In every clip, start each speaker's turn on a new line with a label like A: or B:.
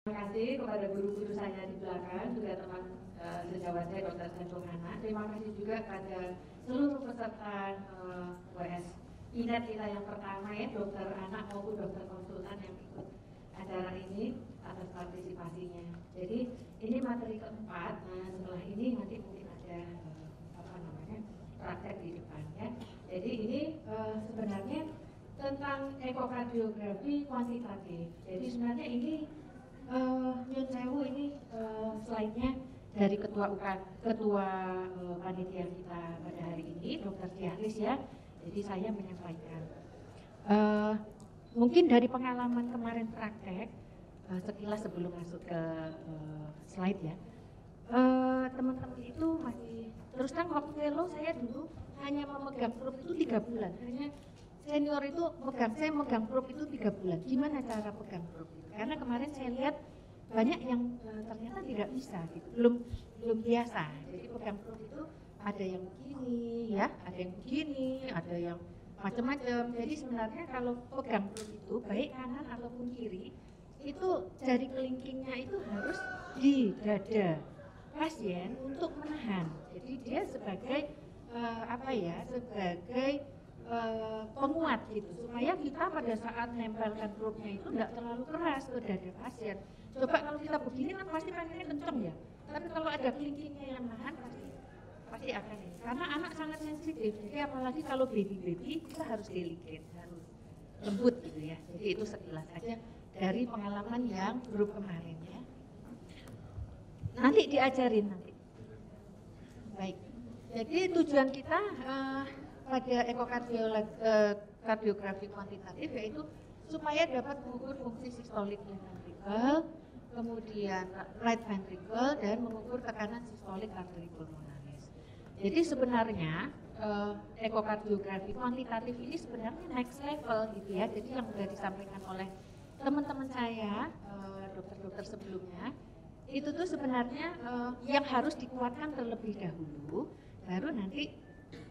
A: Terima kasih kepada guru-guru saya di belakang, juga teman sejawat saya Dr. Sandro Hana. Terima kasih juga kepada seluruh peserta WS Inet kita yang pertama ya, dokter anak maupun dokter konsultan yang ikut acara ini atas partisipasinya. Jadi ini materi keempat. Nah setelah ini nanti mungkin ada praktek di depan ya. Jadi ini sebenarnya tentang ekokardiografi kuantitatif. Jadi sebenarnya ini Nyun Sewu ini slide-nya dari ketua panitia kita pada hari ini, Dr. Dialis ya. Jadi saya menyampaikan. Mungkin dari pengalaman kemarin praktek, sekilas sebelum masuk ke slide ya. Teman-teman itu masih terus terang waktu fellow saya dulu hanya memegang probe itu 3 bulan. Hanya senior itu saya megang probe itu 3 bulan. Gimana cara pegang probe itu? Karena kemarin saya lihat banyak yang ternyata tidak bisa gitu, belum biasa. Jadi pegang probe itu ada yang begini ya, ada yang begini, ada yang macam-macam. Jadi sebenarnya kalau pegang probe itu baik kanan ataupun kiri, itu jari kelingkingnya itu harus di dada pasien untuk menahan. Jadi dia sebagai sebagai penguat gitu, supaya kita pada saat nempelkan probe-nya itu tidak terlalu keras ke dada pasien. Coba kalau kita begini kan pasti pengennya kenceng ya, tapi kalau ada kelingkingnya yang nahan pasti akan ini. Karena anak sangat sensitif, jadi apalagi kalau baby kita harus delicate, harus lembut gitu ya. Jadi itu sekilas aja dari pengalaman yang grup kemarin ya. Nanti diajarin nanti. Baik. Jadi tujuan kita pada ekokardiografi kuantitatif yaitu supaya dapat mengukur fungsi sistolik left ventricle, kemudian right ventricle, dan mengukur tekanan sistolik arteri pulmonaris. Jadi sebenarnya ekokardiografi kuantitatif ini sebenarnya next level gitu ya. Jadi yang sudah disampaikan oleh teman-teman saya, dokter-dokter sebelumnya, itu tuh sebenarnya yang harus dikuatkan terlebih dahulu, baru nanti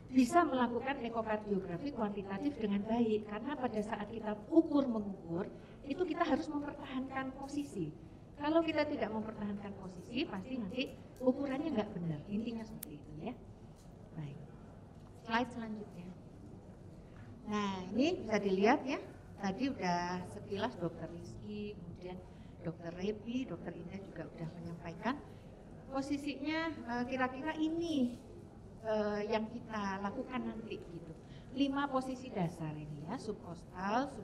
A: bisa melakukan ekokardiografi kuantitatif dengan baik. Karena pada saat kita mengukur, itu kita harus mempertahankan posisi. Kalau kita tidak mempertahankan posisi, pasti nanti ukurannya nggak benar. Intinya seperti itu ya. Baik. Slide selanjutnya. Nah, ini bisa dilihat ya. Tadi udah sekilas Dokter Rizky, kemudian Dokter Repi, Dokter Indah juga udah menyampaikan posisinya kira-kira ini yang kita lakukan nanti gitu. 5 posisi dasar ini ya, subkostal,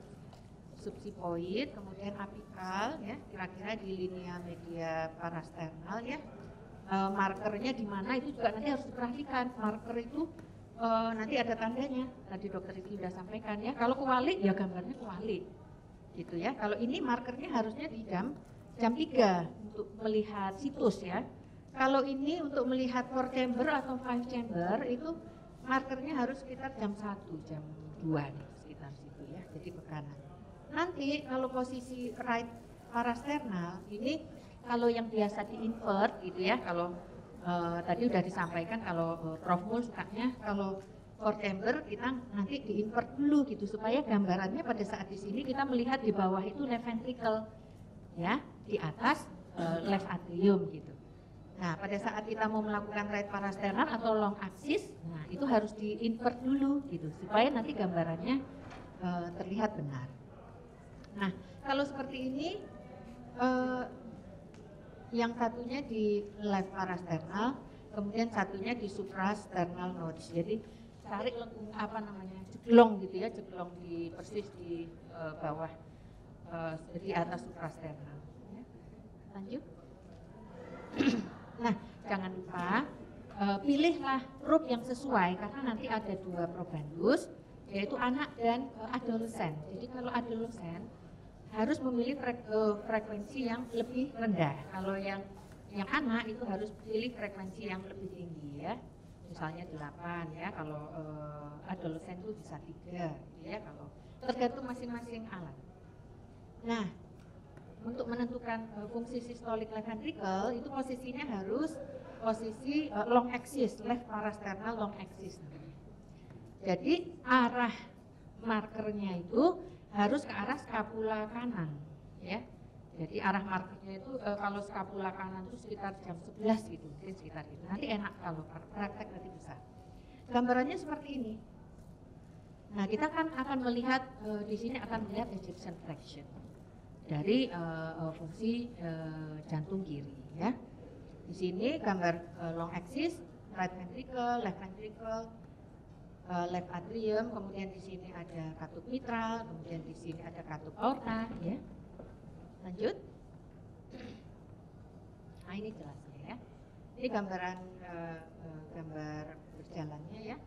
A: subsipoid, kemudian apikal ya, kira-kira di linea media parasternal ya. Markernya di mana itu juga nanti harus diperhatikan. Marker itu nanti ada tandanya. Tadi Dokter Rizky sudah sampaikan ya. Kalau kewalik ya gambarnya kewalik. Gitu ya. Kalau ini markernya harusnya di jam 3 untuk melihat situs ya. Kalau ini untuk melihat 4 chamber atau 5 chamber itu markernya harus sekitar jam 1, jam 2 nih, sekitar situ ya. Jadi tekanan. Nanti kalau posisi right parasternal ini kalau yang biasa di invert gitu ya. Kalau tadi udah disampaikan kalau Prof Mul sukanya kalau 4 chamber kita nanti di invert dulu gitu supaya gambarannya pada saat di sini kita melihat di bawah itu left ventricle ya, di atas left atrium gitu. Nah, pada saat kita mau melakukan right parasternal atau long axis, nah itu harus di-invert dulu gitu supaya nanti gambarannya terlihat benar. Nah, kalau seperti ini yang satunya di left parasternal, kemudian satunya di suprasternal notch. Jadi tarik lengkung jeglong gitu ya, jeglong di persis di bawah di atas suprasternal. Ya. Lanjut. Nah, jangan lupa pilihlah probe yang sesuai karena nanti ada 2 probandus yaitu anak dan adolesen. Jadi kalau adolesen harus memilih frekuensi yang lebih rendah. Kalau yang anak itu harus pilih frekuensi yang lebih tinggi ya. Misalnya 8 ya, kalau adolesen itu bisa 3 ya, kalau tergantung masing-masing alat. Nah, untuk menentukan fungsi sistolik left ventricle itu posisinya harus posisi long axis, left parasternal long axis. Jadi arah markernya itu harus ke arah skapula kanan ya. Jadi arah markernya itu kalau skapula kanan itu sekitar jam 11 gitu, mungkin sekitar itu. Nanti enak kalau praktek nanti bisa. Gambarannya seperti ini. Nah, kita kan akan melihat di sini akan melihat ejection fraction dari fungsi jantung kiri ya. Di sini gambar long axis, right ventricle, left ventricle, left atrium, kemudian di sini ada katup mitral, kemudian di sini ada katup aorta ya. Lanjut. Nah, ini jelasnya ya. Ini gambaran gambar berjalannya ya.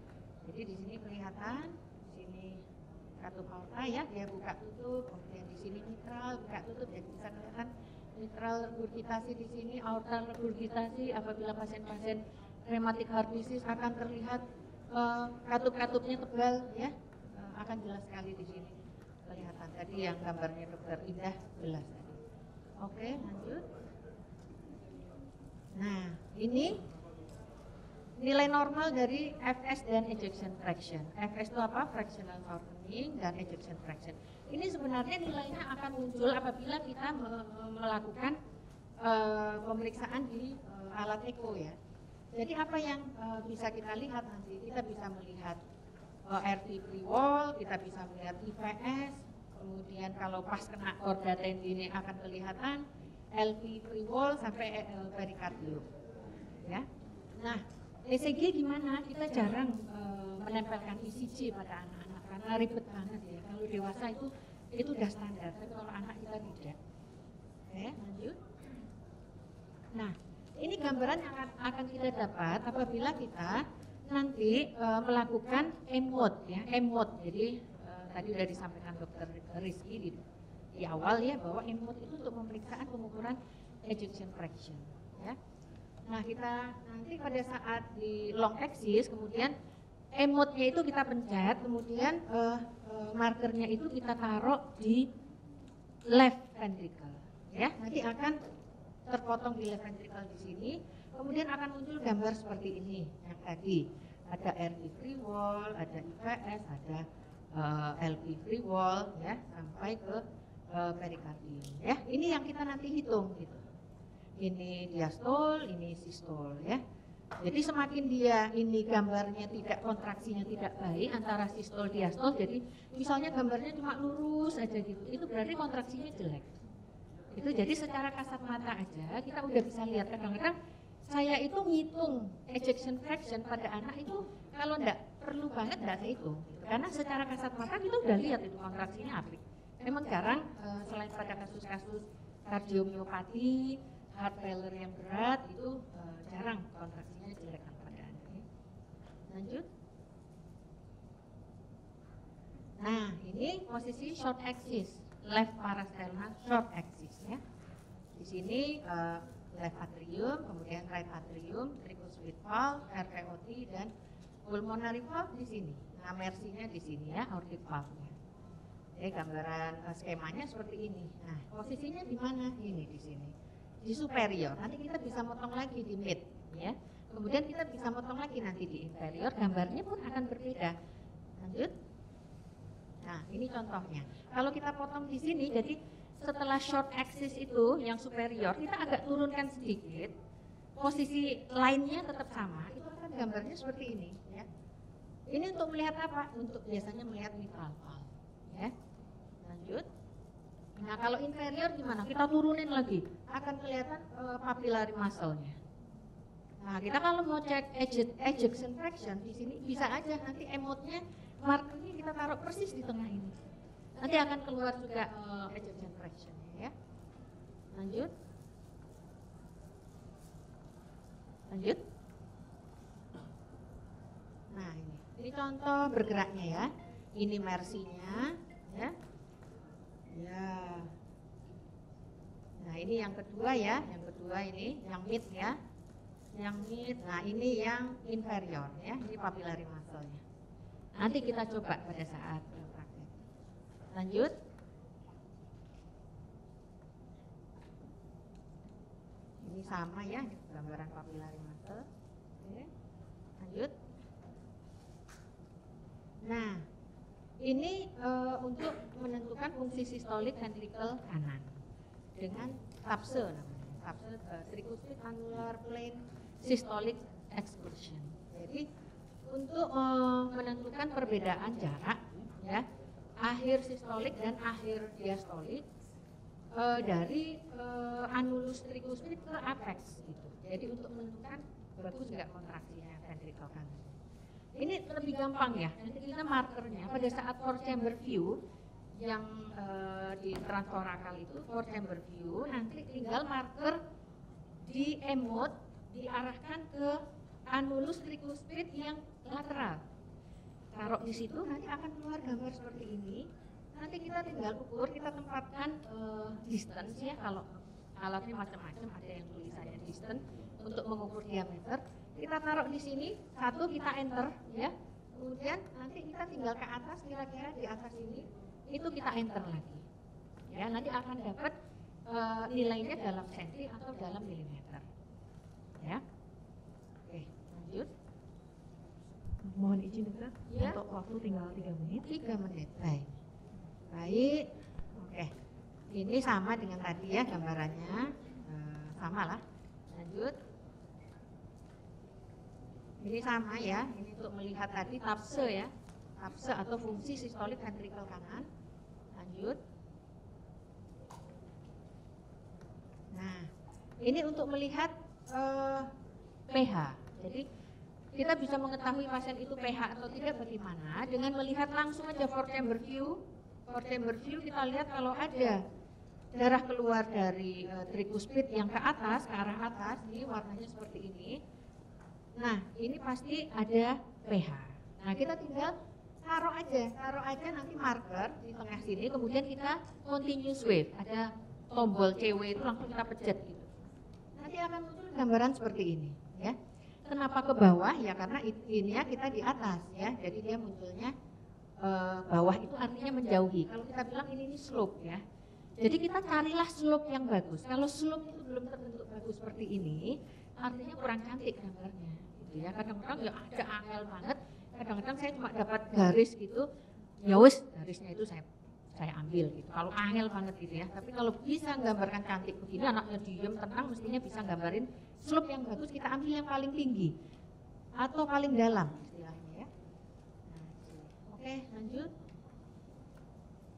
A: Jadi di sini kelihatan, di sini katup aorta ya, dia buka tutup, kemudian di sini mitral buka tutup, jadi bisa kelihatan mitral regurgitasi di sini, aorta regurgitasi. Apabila pasien-pasien rheumatic heart disease akan terlihat katup-katupnya tebal ya, akan jelas sekali di sini kelihatan. Tadi yang gambarnya Dokter Indah jelas. Oke, lanjut. Nah, ini nilai normal dari FS dan ejection fraction. FS itu apa? Fractional shortening, dan ejection fraction. Ini sebenarnya nilainya akan muncul apabila kita melakukan pemeriksaan di alat echo ya. Jadi apa yang bisa kita lihat nanti? Kita bisa melihat RV free wall, kita bisa melihat IVS. Kemudian kalau pas kena chorda tendine akan kelihatan LV free wall sampai perikardium. Ya. Nah, ECG gimana? Kita jarang menempelkan ECG pada anak-anak karena ribet banget ya. Kalau dewasa itu udah standar, tapi kalau anak kita tidak. Oke, lanjut. Nah, ini gambaran yang akan kita dapat apabila kita nanti melakukan M-mode ya, M-mode. Jadi tadi sudah disampaikan Dokter Rizky di awal ya, bahwa M-mode itu untuk pemeriksaan pengukuran ejection fraction ya. Nah, kita nanti pada saat di long axis kemudian M-mode-nya itu kita pencet, kemudian markernya itu kita taruh di left ventricle ya. Nanti akan terpotong di left ventricle di sini, kemudian akan muncul gambar seperti ini yang tadi. Ada RV free wall, ada IVS, ada LV free wall ya, sampai ke perikardium ya. Ini yang kita nanti hitung gitu. Ini diastol, ini sistol ya. Jadi semakin dia ini gambarnya tidak, kontraksinya tidak baik antara sistol diastol, jadi misalnya gambarnya cuma lurus aja gitu, itu berarti kontraksinya jelek. Itu jadi secara kasat mata aja kita udah bisa lihat. Kadang-kadang saya itu ngitung ejection fraction pada anak itu kalau enggak perlu banget enggak saya hitung gitu. Karena secara kasat mata kita udah lihat itu kontraksinya apik. Memang jarang selain pada kasus-kasus kardiomiopati, heart failure yang berat itu jarang kontraksinya jelek pada anak. Lanjut. Nah, ini posisi short axis, left parasternal short axis ya. Di sini left atrium, kemudian right atrium, tricuspid valve, RVOT, dan pulmonary valve di sini. Nah, mercy-nya di sini ya, aortic valve-nya. Jadi gambaran skemanya seperti ini. Nah, posisinya di mana? Ini di sini. Di superior. Nanti kita bisa motong lagi di mid ya. Kemudian kita bisa motong lagi nanti di inferior, gambarnya pun akan berbeda. Lanjut. Nah, ini contohnya. Kalau kita potong di sini, jadi setelah short axis itu yang superior, kita agak turunkan sedikit, posisi lainnya tetap sama, itu akan gambarnya seperti ini ya. Ini untuk melihat apa? Untuk biasanya melihat mitral valve ya. Lanjut. Nah, kalau inferior gimana? Kita turunin lagi, akan kelihatan papillary muscle-nya. Nah, kita kalau mau cek ejection fraction di sini bisa aja nanti M-mode-nya, markernya kita taruh persis di tengah ini. Nanti akan keluar juga ejection fraction ya. Lanjut. Lanjut. Nah, ini contoh bergeraknya ya. Ini mercy-nya ya. Ya. Nah, ini yang kedua ya, yang kedua ini yang mid ya. Yang mid. Nah, ini yang inferior ya. Ini papillary muscle-nya. Nanti kita coba pada saat praktek. Lanjut. Ini sama ya, gambaran papillary muscle. Oke. Lanjut. Nah, ini untuk menentukan fungsi sistolik ventricle kanan. dengan TAPSE namanya. TAPSE tricuspid annular plane systolic excursion. Jadi untuk menentukan perbedaan jarak ya akhir sistolik dan akhir diastolik dari annulus tricuspid ke apex gitu. Jadi untuk menentukan bagus nggak kontraksinya ventricle kanan. Ini lebih gampang ya. Nanti kita markernya pada saat four chamber view yang di transtorakal itu four chamber view, nanti tinggal marker di emode diarahkan ke annulus tricuspid yang lateral. Taruh di situ nanti akan keluar gambar seperti ini. Nanti kita tinggal ukur, kita tempatkan distance ya, kalau alatnya macam-macam, ada yang tulisannya distance untuk mengukur diameter. Kita taruh di sini, satu kita enter ya. Kemudian nanti kita tinggal ke atas, kira-kira di atas ini itu kita enter lagi. Ya, nanti akan dapat nilainya dalam senti atau dalam milimeter. Ya. Oke, lanjut.
B: Mohon izin dokter,
A: Ya.
B: untuk waktu tinggal 3 menit.
A: 3 menit, baik. Baik, oke. Ini sama dengan tadi ya gambarannya, sama lah. Lanjut. Ini sama ya, ini untuk melihat tadi TAPSE ya, TAPSE atau fungsi sistolik ventricle kanan. Lanjut. Nah, ini untuk melihat pH. Jadi kita bisa mengetahui pasien itu pH atau tidak bagaimana dengan melihat langsung aja four chamber view. Four chamber view kita lihat kalau ada darah keluar dari tricuspid yang ke atas, ke arah atas, ini warnanya seperti ini. Nah, ini pasti ada pH. Nah, kita tinggal taruh aja nanti marker di tengah sini, kemudian kita continuous wave, ada tombol CW itu langsung kita pencet gitu. Nanti akan muncul gambaran seperti ini, ya. Kenapa ke bawah? Ya karena ini ya kita di atas, ya. Jadi dia munculnya bawah itu artinya menjauhi. Kalau kita bilang ini slope, ya. Jadi kita carilah slope yang bagus. Kalau slope itu belum terbentuk bagus seperti ini, artinya kurang cantik gambarnya. Ya, kadang-kadang ya ada angel banget, kadang-kadang saya cuma dapat garis gitu, ya wes garisnya itu saya ambil gitu. Kalau angel banget gitu ya, tapi kalau bisa gambarkan cantik begini, anaknya diem tenang, mestinya bisa gambarin slope yang bagus, kita ambil yang paling tinggi atau paling dalam istilahnya ya. Nah, oke, lanjut.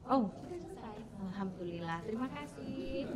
A: Oh, sudah selesai. Alhamdulillah, terima kasih.